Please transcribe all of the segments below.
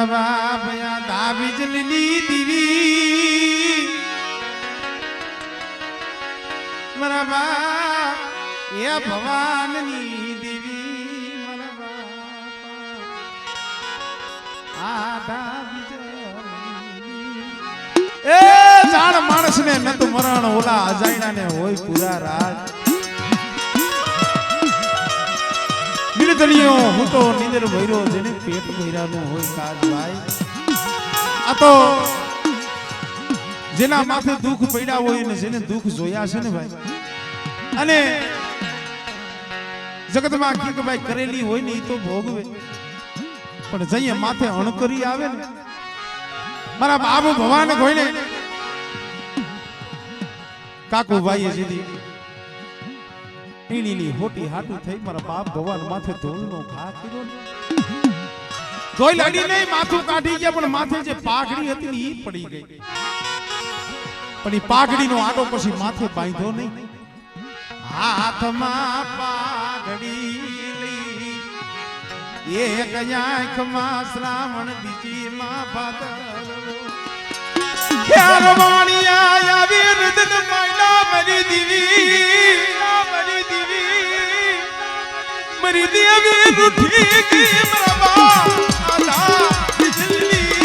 ભયા દાવી જલની દીવી મારા બાપ એ ભવાનની દેવી મારા બાપા આ દાવી જલની એ જાણ માણસને નતું મરણ ઓલા અજાયણાને હોય પૂરા રાજ નિર્દલિયો હું તો નિંદર ભર્યો જેને પેટ ભર્યાનો હોય કાજ ભાઈ આ તો જેના માથે દુઃખ પડ્યા હોય ને જેને દુઃખ જોયા છે ને ભાઈ અને જગતમાં કીક ભાઈ કરેલી હોય ને એ તો ભોગવે પણ જઈએ માથે અણકરી આવે ને મારા બાબુ ભવાન હોય ને કાકુ ભાઈએ સીધી ઈણીની હોટી હાટું થઈ મારા બાપ ભગવાન માથે ધોળનો ઘા કર્યો ધોઈ લડી નહીં માથું કાઢી ગયા પણ માથે જે પાઘડી હતી ને ઈ પડી ગઈ પણ ઈ પાઘડીનો આટો પછી માથે બાંધ્યો નહીં હાથમાં પાઘડી લઈ એક આંખમાં શ્રાવણ બીજીમાં ભાદરવો ખેરવાણિયા આવી રુદન માયલા મરી દીવી મરી દેવી રૂઠી ગઈ મારા આલા બિજલી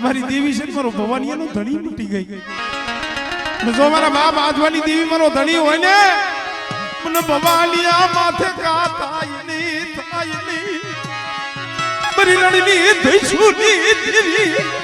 મારી દેવી છે મારો ભવાનીનો ધણી તૂટી ગઈ જો મારા બાપ આજવાની દેવી મારો ધણી હોય ને મને ભવાનિયા માથે કા થાય ની મારી રણની દઈશુની દેવી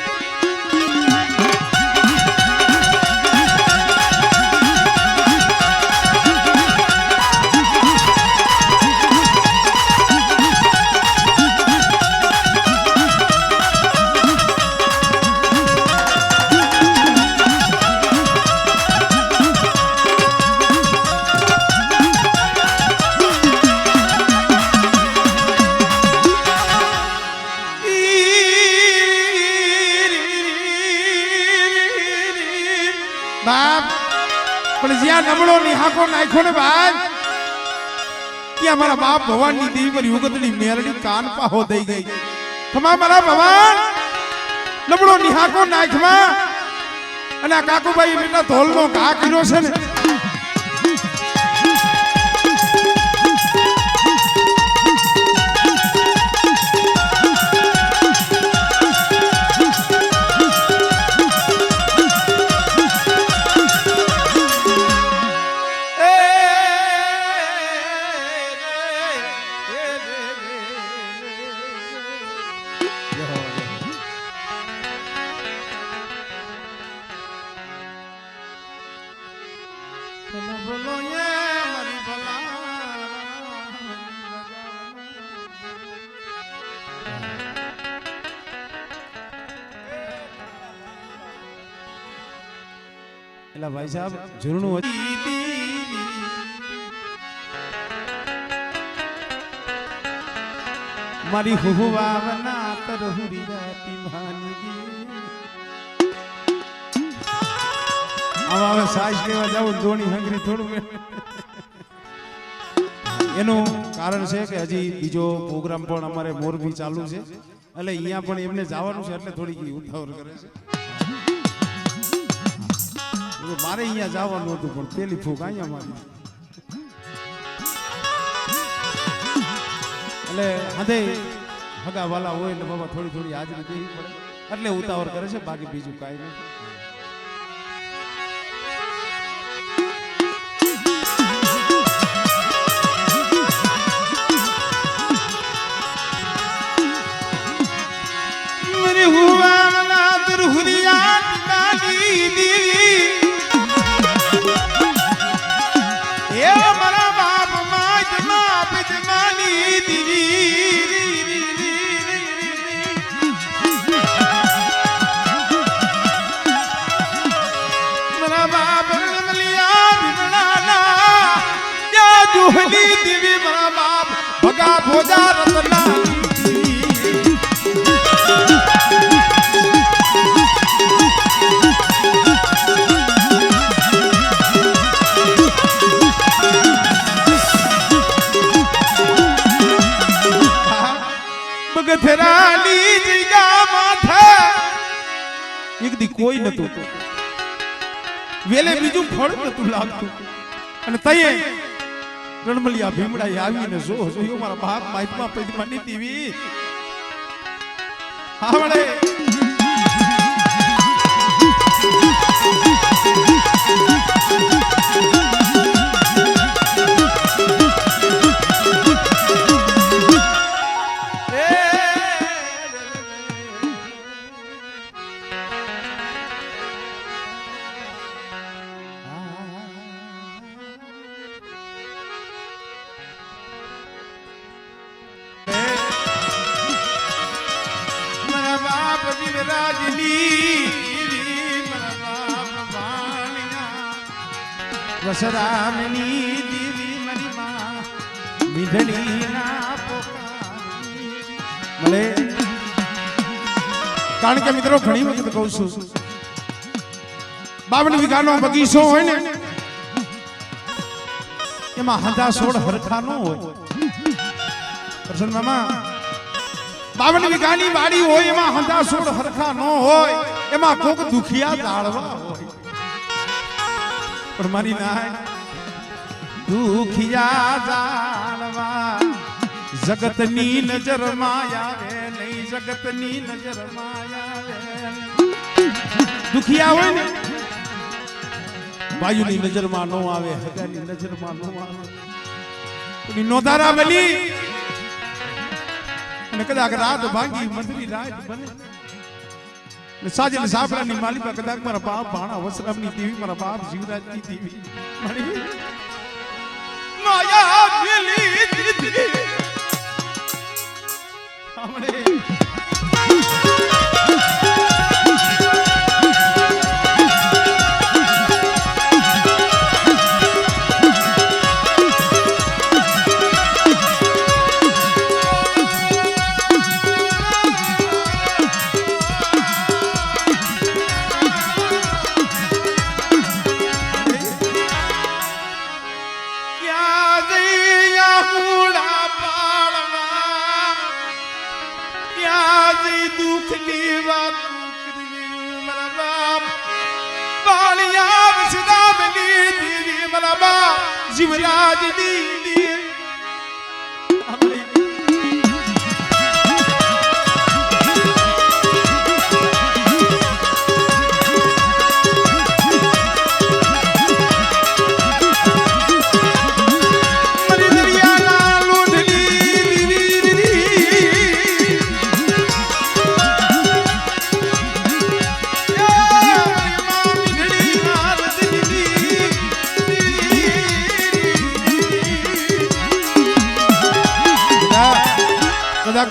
બાપ પણ જ્યાં નબળો નિહાકો નાખ્યો ને ભાઈ ત્યાં મારા બાપ ભગવાનની દેવી પર યુગતની મેરડી કાન પાહો દઈ ગઈ ખમા મારા ભગવાન નબળો નિહાકો નાખવા અને આ કાકુભાઈ બેટા ધોલનો ઘા કર્યો છે ને બોલો ये मरी भला એલા ભાઈ સાહેબ ઝૂરણું મારી હુવાવના તરહુરી રાતી ભાનગી હવે સાઈઝ લેવા જાવ ધોણી હંગરી થોડું એનું કારણ છે કે હજી બીજો પ્રોગ્રામ પણ અમારે મોરબી ચાલુ છે એટલે અહીંયા પણ એમને જવાનું છે એટલે થોડી ઉતાવળ કરે છે મારે અહીંયા જવાનું હતું પણ પેલી ફૂક અહીંયા મારી એટલે હદે હગા વાલા હોય એટલે બાબા થોડી થોડી હાજરી દેવી પડે એટલે ઉતાવળ કરે છે બાકી બીજું કાંઈ નહીં મારા ભોજા રતના બગથરાની જગ્યા માથે એક દી કોઈ નતું વેલે બીજું ફળ નતું લાગતું અને તઈએ રણમલિયા ભીમડા આવીને જોયો મારા બાપ માઇકમાં પૈદમાની ટીવી આવડે વસરામની દેવી મારી માં મીંઢળીના પોકારી મળે કારણ કે મિત્રો ઘણી વખત કહું છું 52 વીઘાનો બગીચો હોય ને એમાં હંધા સોળ હરખા ન હોય પ્રસન્ન મામા 52 વીઘાની વાડી હોય એમાં હંધા સોળ હરખા ન હોય એમાં કોક દુખિયા દાળવા હોય પણ મારી નાય દુખિયા જાણવા જગતની નજર માં આવે નહીં જગતની નજર માં આવે દુખિયા હોય ને વાયુની નજર માં નો આવે હગાની નજર માં નો આવે નોધારા બની અને કદાચ રાત ભાંગી મંદરી રાત બને સાજન સાબરાની માલિકા કદાચ મારા બાપ ભાણા વસરામની દેવી મારા બાપ જીવરાજની દેવી મારી માયા મિલી દીધી हमने जीवराज दी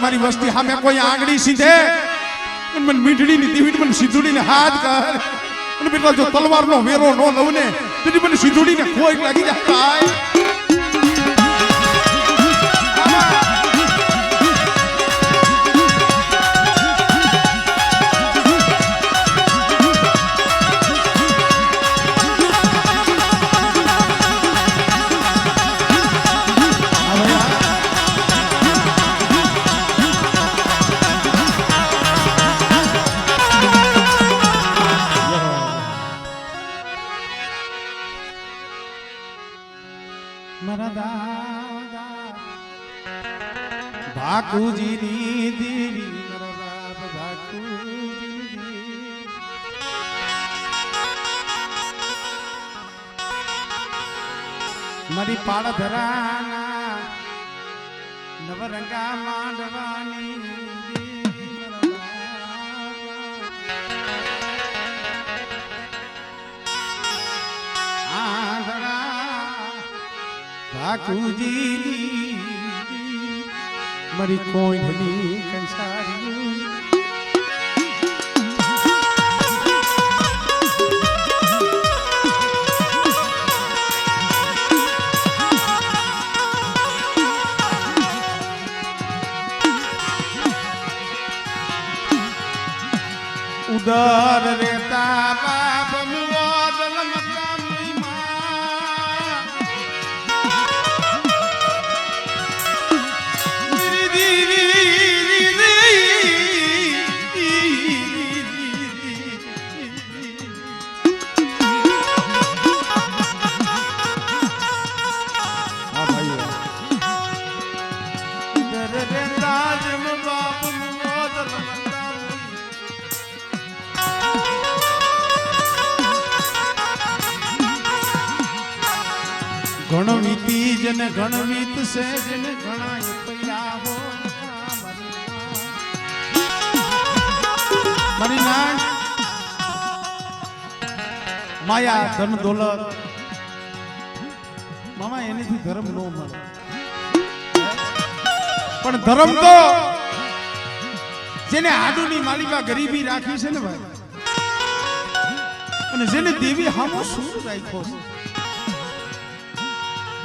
મારી વસ્તી સામે કોઈ આંગળી સીધે મને મીઠડી ની દીવી મને સીધુડીને હાથ કર અને બેટા જો તલવારનો વેરો નો લઉં ને તો મને સીધુડીને કોઈ લાગી જાય ભાકુજીની દેવી મારી પાળધરાના નવરંગા માંડવાની ભાકુજીની મારી કોઈની કંસારી ઉદર રેતા બાપ મુઓ જલમકાની માં હા ભાઈ ઉદર રેતા જમ બાપ મુઓ જલમકાની ગણવીતી જન ગણવીત સે જન ઘણા પૈયા હો મારી ના માયા ધન દોલત મામા એનેથી ધર્મ નો મળે પણ ધર્મ તો જેને આડુની માલિકા ગરીબી રાખી છે ને ભાઈ અને જેને દેવી હામો શું રાખ્યો છે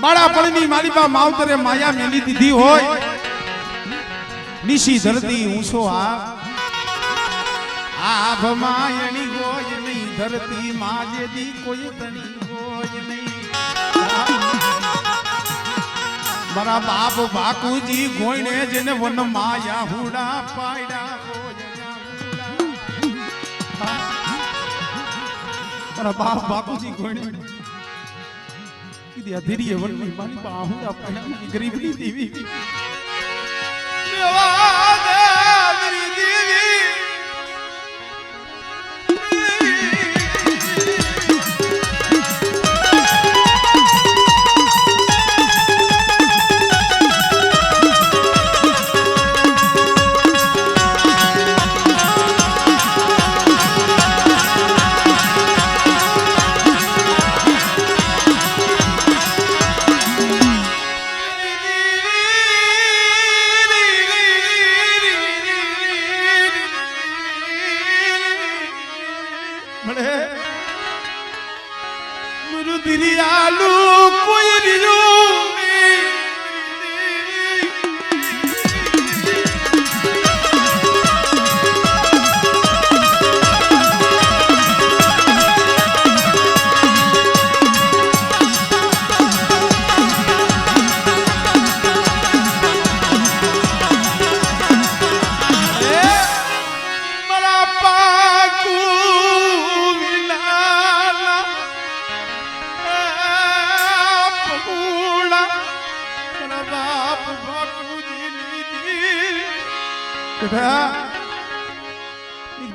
બાળાપણની માલિકા માવતરે માયા મેલી દીધી હોય નિશી ધરતી ઊંચો આભ માયણી હોય નહીં ધરતી માજેદી કોઈ તણી હોય નહીં મારા બાપ બાકુજી ગોઈને જેને વન માયા હુડા પાયડા મારા બાપ બાકુજી ગોઈને કીધી અધીરીએ વનની મારી બાહુડા પાયડા ગરીબની દેવી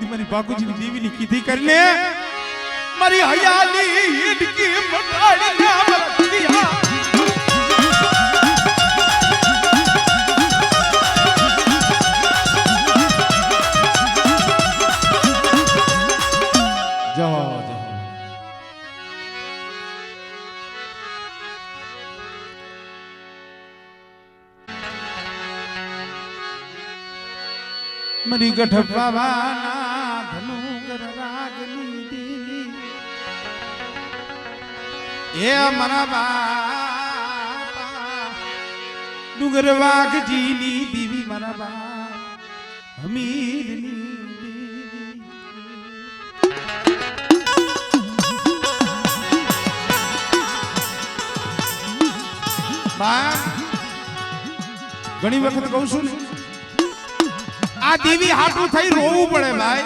મારી બાકુજી ની દેવી ની કીધી કરીને મારી હયાલી હિડકી મટાડી મરી ગઢ બાવાના ધનુગર રાગની દેવી એ મારા બાપા ડુંગર વાઘજીની દેવી મારા બાપ હમીરની દેવી બાપ ઘણી વખત કહું છું ને આ દેવી હાટું થઈ રોવું પડે ભાઈ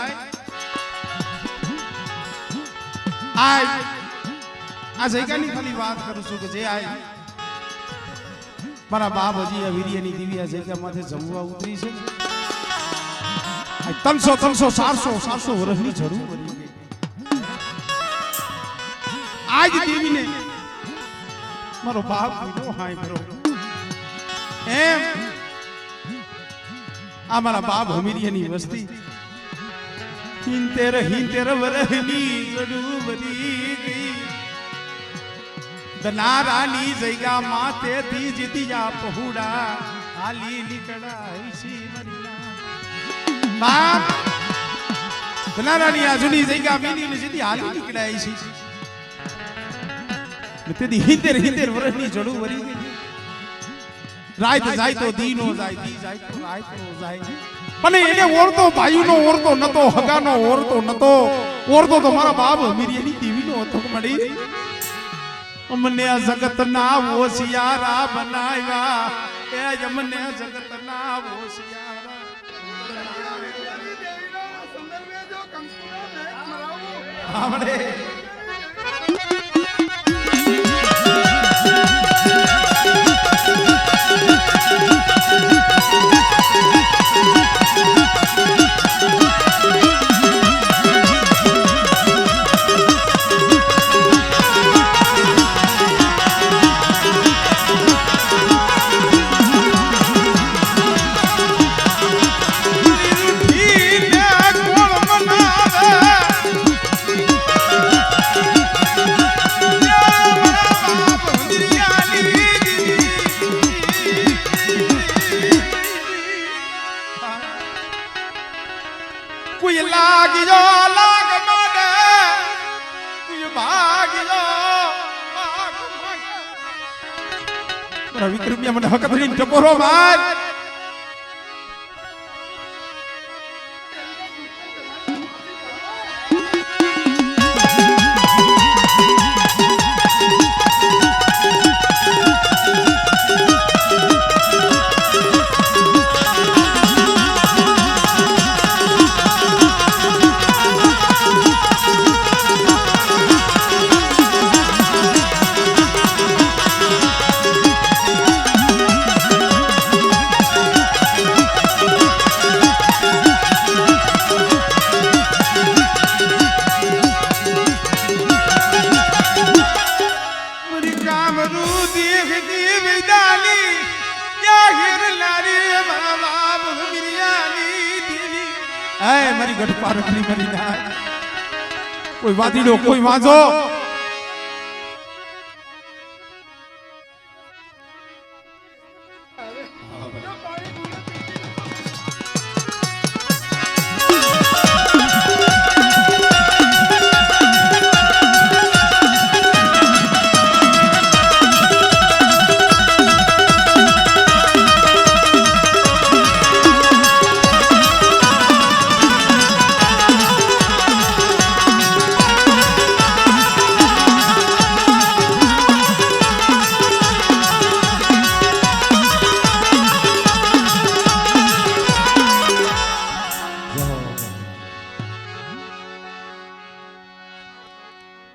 આ જયકાની ખાલી વાત કરું છું કે જે આ મારા બાપ હજી આ વીર્યની દેવી આ જયકા માથે જમવા ઉતરી છે 300 400 વર્ષની જરૂર પડી ગઈ આજ દેવીને મારો બાપ કીધો હાય બરો એમ આ મારા બાપ હમીરિયાની વસ્તી હિંતેર વરહની જડું બની ગઈ દનારાની જગ્યા માથે થી જીતિયા પહુડા હાલી નીકળાઈ સી મરીના બાપ દનારાની આજુની જગ્યા મીની જીતી હાલી નીકળાઈ સી તેથી હિંતેર વરહની જડું વરી ગઈ રાત જાય તો દીનો જાય દી જાય તો રાત નો જાય પણ એને ઓરતો ભાઈનો ઓરતો નતો, હગાનો ઓરતો નતો, ઓરતો તો મારા બાપ હમીરિયાની દેવીનો હતો મળી. અમને આ જગતના હોશિયારા બનાવ્યા, એ અમને જગતના હોશિયારા. આપણે વિક્રમિયા મને હક ધરીને ટપોરો ભાઈ. મારી ગઢપા રખડી મરી ના કોઈ વાદીડો કોઈ વાંઝો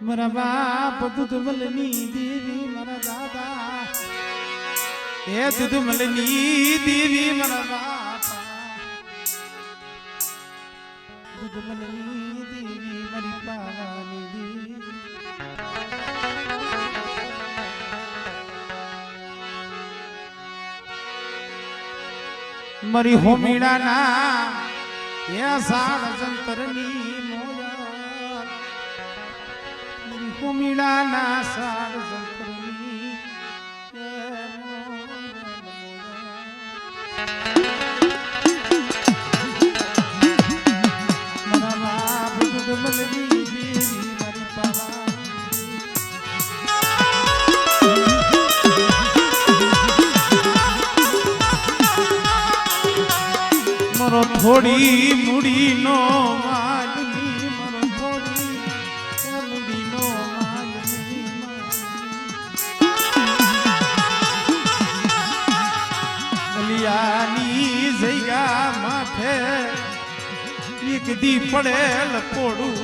મારા બાપ દુધમલની દેવી મારા દાદા એ દુધમલની દેવી મારા બાપા દુધમલની દેવી મારી પાવાની દેવી મારી હોમીડાના એ સાડ જંતરની મીડાના સાર સંતરની મારા બાપ દુધમલની દેવી મારી પાવા મારો થોડી મૂડીનો માલની મારો થોડી મૂડીનો જઈગા માથે એક દી પડેલ પોડું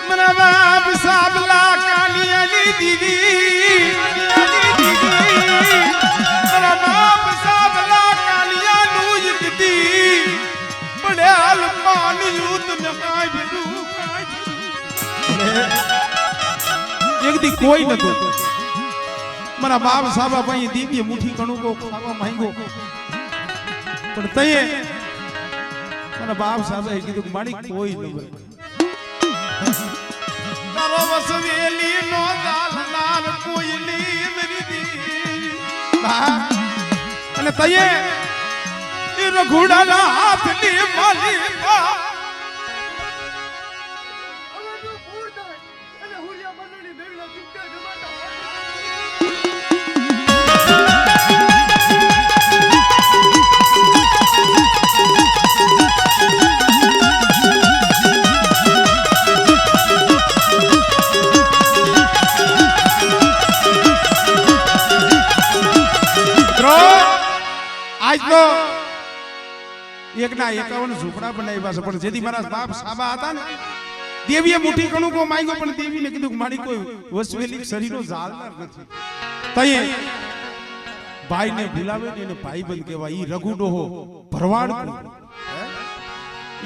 મારા બાપ સાબલા કાલિયાની દીદી મારા બાપ સાબલા કાલિયાનું એક દી પડેલ પાણિયું તને કાઈ ભેડું એક દી કોઈ નતું મારા બાપ સાબા ભાઈ દીવીએ મુઠ્ઠી કણુકો ખાવા માંગ્યો પણ તયે મારા બાપ સાહેબે કીધું મારી કોઈ ન તારો વસવેલી નો દાલનાર કોઈલી મેરી દી અને તયે એ રઘુડાના હાથની માલિકા આજ તો એકના 51 ઝૂંપડા બનાવ્યા છે પણ જેથી મારા બાપ સાબા હતા ને દેવીએ મુઠ્ઠી કણું કો માંગ્યો પણ દેવીને કીધું કે મારી કોઈ વસવેલી શરીરનો જાળનાર નથી તઈએ ભાઈને ભૂલાવે ને એને ભાઈબંધ કહેવાય ઈ રઘુડોહો ભરવાડ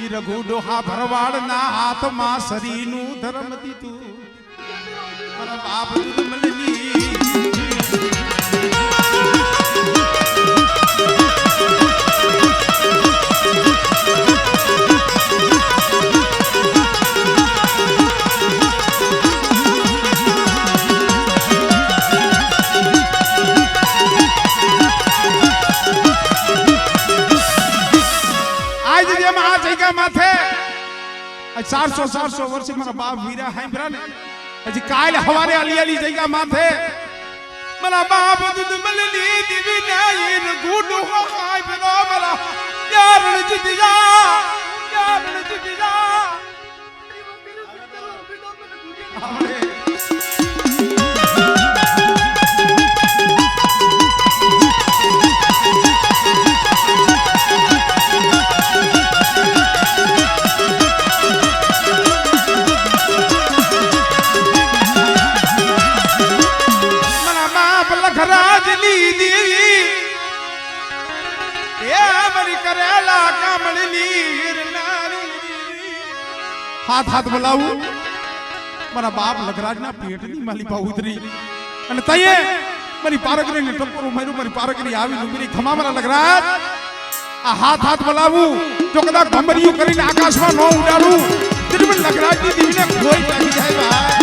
ઈ રઘુડોહા ભરવાડ ના હાથમાં શરીરનું ધર્મ દીધું મારા બાપ દૂધ મળલી માથે 400 વર્ષે મારા બાપ વીરા હાંભરા ને હજી કાલ હવારે અલિયાલી જગ્યા માથે મારા બાપ દૂધ મળલી દીવી ને ઈર ગુડો હાંભરો મારા યાર જીતિયા हाथ हाथ बोलाऊ मारा बाप लखराज ना पेट नी मालिपा उतरी અને તઈએ મારી પારગરી ને ટપરો માર્યું મારી પારગરી આવી લુગરી ખમા મારા લખરાજ આ હાથ હાથ બોલાવું જો કદાચ ભમરિયું કરીને આકાશમાં નો ઉડાડું ત્રિમન લખરાજ ની દીવીને કોઈ લાગી જાય ભાઈ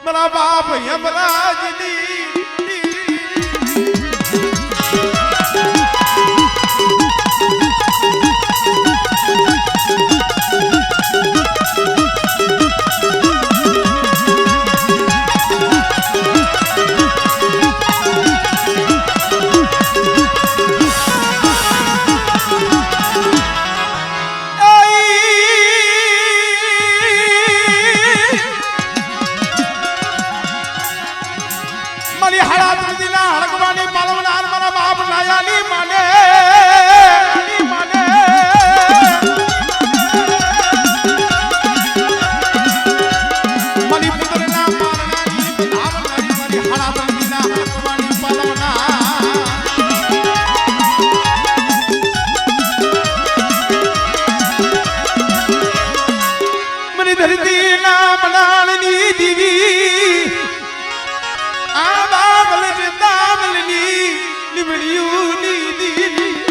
મારા બાપ યમરાજ દીવડિયું ની દીવી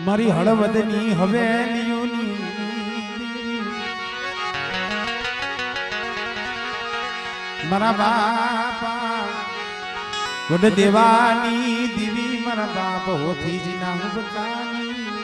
મારી હળવદની હવેલીઓની મારા બાપા ગોડ દેવાની દીવી મારા બાપ હોથી જ ના હુબકાની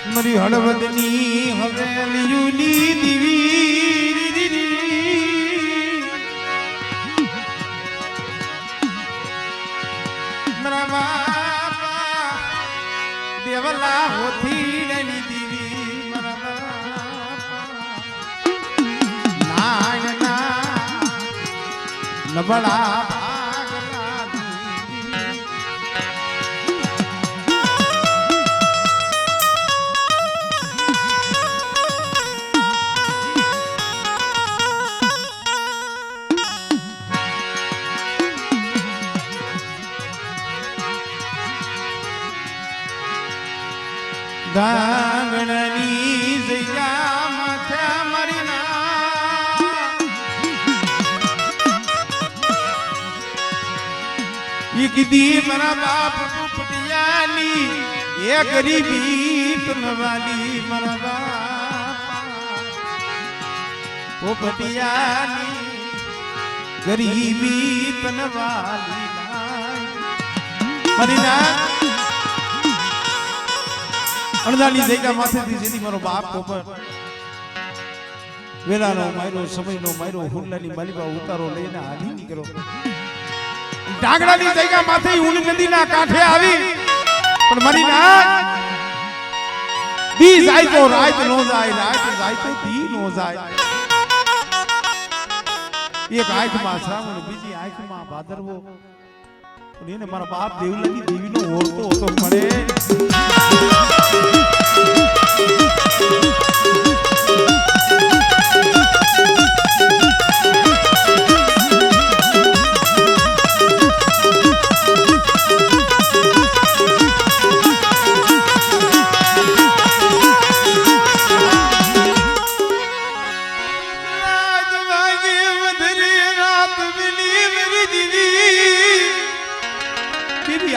મારી હળવદની હવેલીઓની દીવી મારા બાપા દેવલા હોથી ની દીવી મારા બાપા નાયના નબળા ગાંગણની જગ્યા માથે મારી ના કીધી મારા બાપ પોપટિયાની એ ગરીબી તનવાલી મારા બાપ પોપટિયાની ગરીબી તનવાલી મારી ના અણધાની જગ્યા માથેથી જેથી મારો બાપ પોપટ વેલાનો માયરો સમયનો માયરો હુંડલાની માલિકા ઉતારો લઈને હાલી નીકળો ડાંગડાની જગ્યા માથે ઊંડી નદીના કાંઠે આવી પણ મારી ના દી જાય તો રાત નો જાય રાત જાય તો દી નો જાય એક આંખમાં શ્રાવણ બીજી આંખમાં ભાદરવો એને મારા બાપ દેવલાની દેવીનો ઓળતો હતો મળે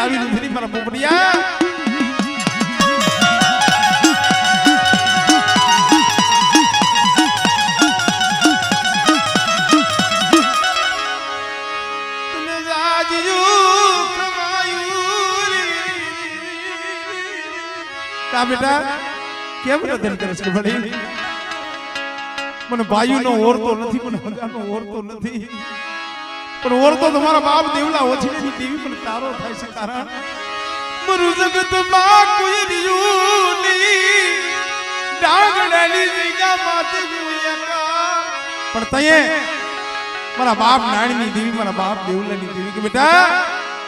આવી નથી મારા પોપડિયા તુને જાજ્યું કમાયું કા બેટા કેમ રદન કરે છે ભણી મને ભાઈનો ઓરતો નથી મને હગાનો ઓરતો નથી પણ ઓરતો તમારા બાપ દેવલા ઓછીની ટીવી પર તારો થાય છે કારણ મરુ જગત માં કોઈ રહ્યું નહીં ડાંગડાની જગ્યા માથે ગુયકા પણ તયે મારા બાપ નાણીની દેવી મારા બાપ દેવલાની દેવી કે બેટા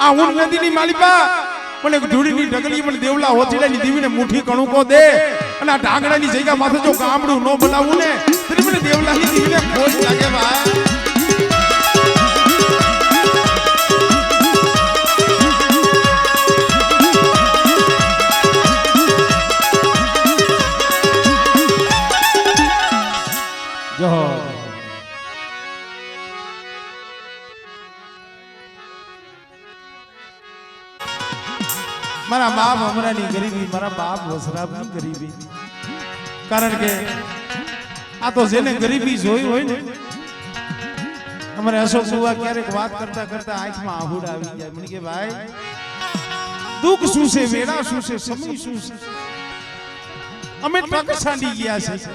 આ ઊંડ નદીની માલિકા મને ધૂળીની ઢગલી મને દેવલા ઓછીની દેવીને મુઠ્ઠી કણુકો દે અને આ ડાંગડાની જગ્યા માથે જો ગામડું ન બનાવું ને તો મને દેવલાની દેવીને ખોજ લાગે ભાઈ મારા બાપ હમણાંની ગરીબી મારા બાપ વસરાબની ગરીબી કારણ કે આ તો જેને ગરીબી જોઈ હોય ને અમારે અશોક બુઆ ક્યારેક વાત કરતા કરતા આંખમાં આહુડ આવી જાય મને કે ભાઈ દુઃખ શું છે વેડા શું છે સમય શું છે અમે ટ્રક સાંડી ગયા છે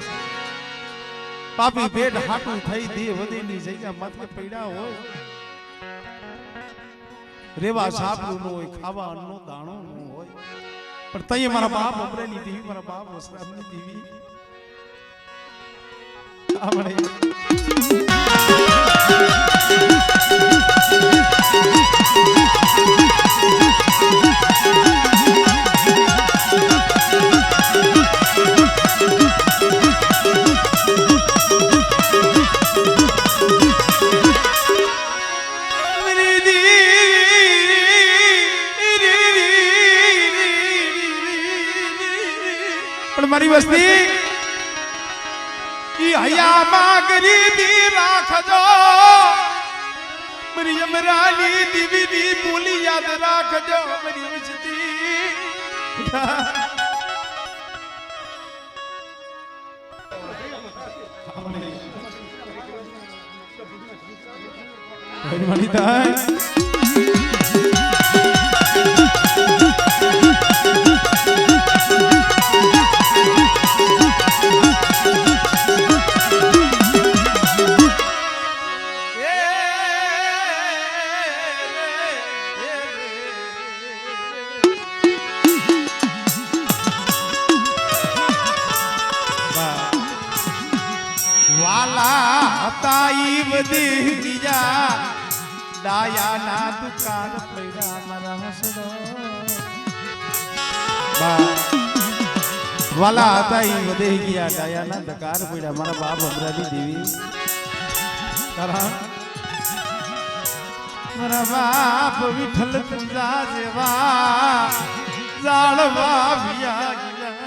પાપી પેટ હાટું થઈ દેહ વધેની જગ્યા માથે પડ્યા હોય રેવા સાપડું ન હોય ખાવા અન્નનો દાણો ન હોય પણ તઈ મારા બાપ અમરેની દેવી મારા બાપ વસરામની દેવી આપણે મારી વસ્તી ઈ હયા માગરી દી રાખજો મારી અમરાની દીવી દી બોલી યાદ રાખજો મારી વસ્તી મારી તાઈ દાયા ના દુકાન પૈડા મારા હસડો વાલા હતા ઈ વધે ગયા દાયા ના દુકાન પૈડા મારા બાપ અમરાની દેવી મારા બાપ વિઠ્ઠલ પૂજા જેવા જાળવા વિયા ગયા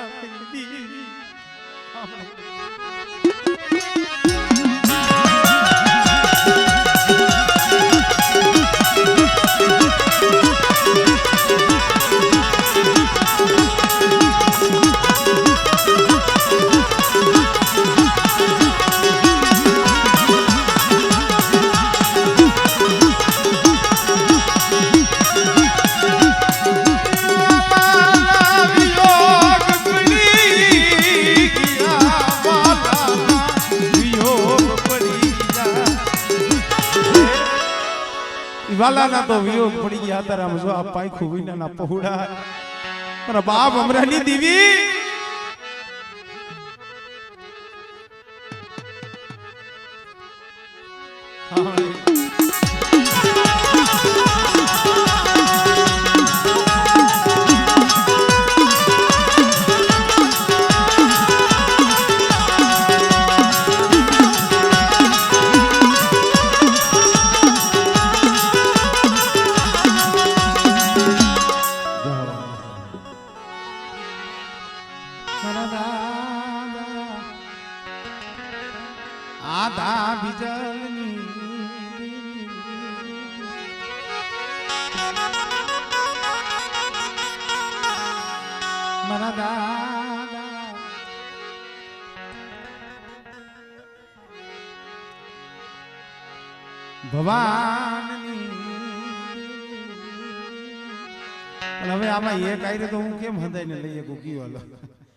વાલા ના તો વિયોગ પડી ગયા તારા મજો આ પાઈ ખુવીના ના પહોડા મારા બાપ અમરાની દેવી આધા બીજલની મારા દાદા ભવાની પણ હવે આમાં એક આઈ તો હું કેમ હંધાઈને લઈએ કુકી વાળો